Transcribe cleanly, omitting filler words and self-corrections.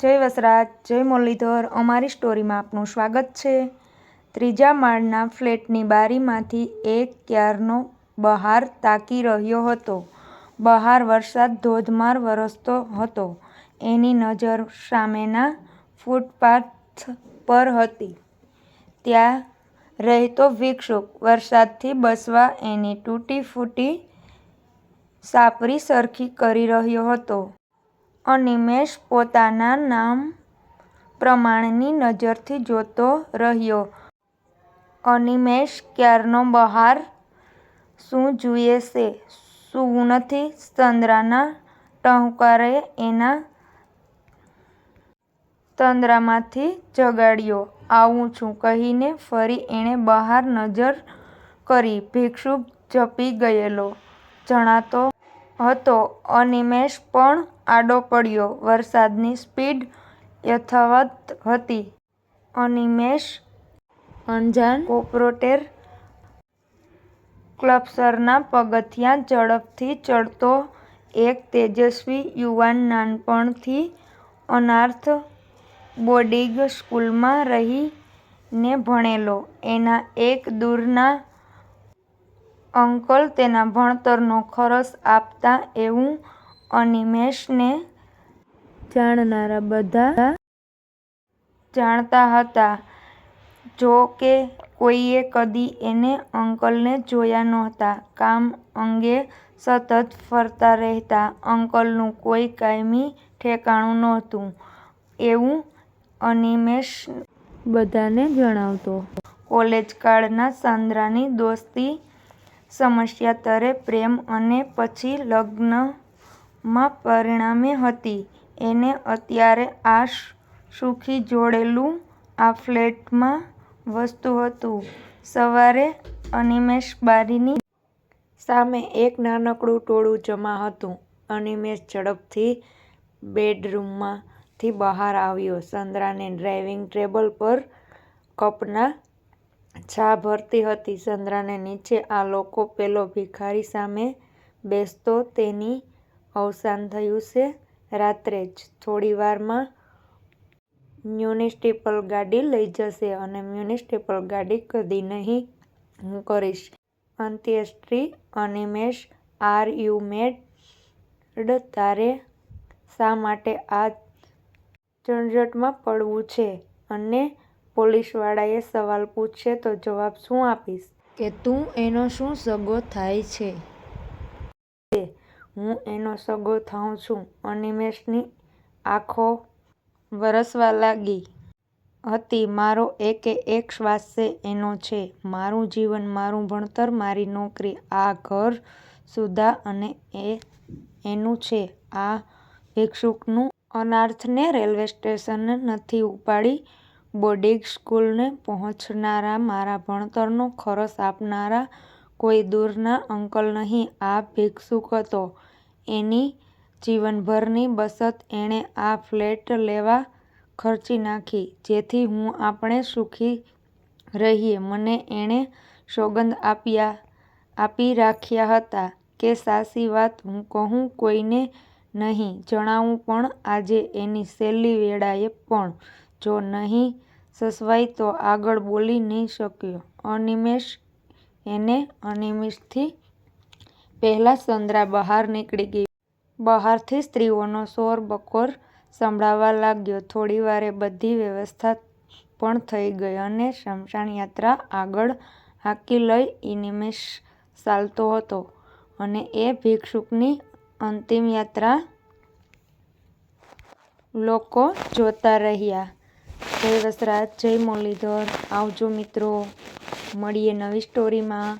જય વસરાજ, જય મુરલીધર. અમારી સ્ટોરીમાં આપનું સ્વાગત છે. ત્રીજા માળના ફ્લેટની બારીમાંથી એક ક્યારનો બહાર તાકી રહ્યો હતો. બહાર વરસાદ ધોધમાર વરસતો હતો. એની નજર સામેના ફૂટપાથ પર હતી. ત્યાં રહેતો ભિક્ષુક વરસાદથી બચવા એની તૂટી ફૂટી સાપરી સરખી કરી રહ્યો હતો. અનિમેષ પોતાના નામ પ્રમાણની નજરથી જોતો રહ્યો. અનિમેષ ક્યારનો બહાર શું જુએ છે, સૂવું નથી. તંદ્રાના ટહુકારે એના તંદ્રામાંથી જગાડ્યો. આવું છું કહીને ફરી એણે બહાર નજર કરી. ભિક્ષુક ઝપી ગયેલો જણાતો હતો. અનિમેષ પણ આડો પડ્યો. વરસાદની સ્પીડ યથાવત હતી. અનિમેષ અંજાન કોર્પોરેટર ક્લર્કના પગથિયાં ઝડપથી ચડતો એક તેજસ્વી યુવાન, નાનપણથી અનાથ બોર્ડિંગ સ્કૂલમાં રહીને ભણેલો. એના એક દૂરના અંકલ તેના ભણતરનો ખર્ચ આપતા એવું અનિમેષને જાણનારા બધા જાણતા હતા. જો કે કોઈએ કદી એને અંકલને જોયા નહોતા. કામ અંગે સતત ફરતા રહેતા અંકલનું કોઈ કાયમી ઠેકાણું નહોતું એવું અનિમેષ બધાને જણાવતો. કોલેજકાળના સાંદ્રાની દોસ્તી સમયાંતરે પ્રેમ અને પછી લગ્નમાં પરિણમી હતી. એને અત્યારે આ સુખી જોડેલું આ ફ્લેટમાં વસતું હતું. સવારે અનિમેષ બારીની સામે એક નાનકડું ટોળું જમા હતું. અનિમેષ ઝડપથી બેડરૂમમાંથી બહાર આવ્યો. સંદ્રાને ડ્રાઇવિંગ ટેબલ પર કપમાં ચા ભરતી હતી. સંદ્રાને નીચે આ લોકો પેલો ભિખારી સામે બેસતો. તેની અવસાન થયું છે રાત્રે જ. થોડીવારમાં મ્યુનિસિપલ ગાડી લઈ જશે અને મ્યુનિસિપલ ગાડી કદી નહીં. હું કરીશ અંત્યેષ્ટિ. અનિમેષ આર યુ મેડ? તારે શા માટે આ ઝંઝટમાં પડવું છે? અને પોલીસવાળા સવાલ પૂછશે તો જવાબ શું આપીશ? કે તું એનો શું સગો થાય છે? હું એનો સગો થાઉં છું. અનિમેષની આંખો વરસવા લાગી હતી. મારો એકે એક શ્વાસ છે એનો છે. મારું જીવન, મારું ભણતર, મારી નોકરી, આ ઘર સુધા અને એનું છે. આ ભિક્ષુકનું અનાથને રેલવે સ્ટેશને નથી ઉપાડી. બોર્ડિંગ સ્કૂલે પહોંચાડનારા, મારા ભણતરનો ખર્ચ આપનારા કોઈ દૂરના અંકલ નહીં, આ ભિક્ષુક હતો. એની જીવનભરની બચત એણે આ ફ્લેટ લેવા ખર્ચી નાખી, જેથી હું આપણે સુખી રહીએ. મને એણે સોગંદ આપી રાખ્યા હતા કે સાચી વાત હું કહું કોઈને નહીં જણાવું, પણ આજે એની છેલ્લી વેળાએ પણ જો નહીં સચવાય તો આગળ બોલી નહીં શક્યો. અનિમેષથી પહેલાં સંદ્રા બહાર નીકળી ગઈ. બહારથી સ્ત્રીઓનો શોરબકોર સંભળાવા લાગ્યો. થોડીવારે બધી વ્યવસ્થા પણ થઈ ગઈ અને સ્મશાનયાત્રા આગળ હાંકી લઈ અનિમેષ ચાલતો હતો અને એ ભિક્ષુકની અંતિમયાત્રા લોકો જોતા રહ્યા. જય વસરાજ, જય મુરલીધર. આવજો મિત્રો, મળીએ નવી સ્ટોરીમાં.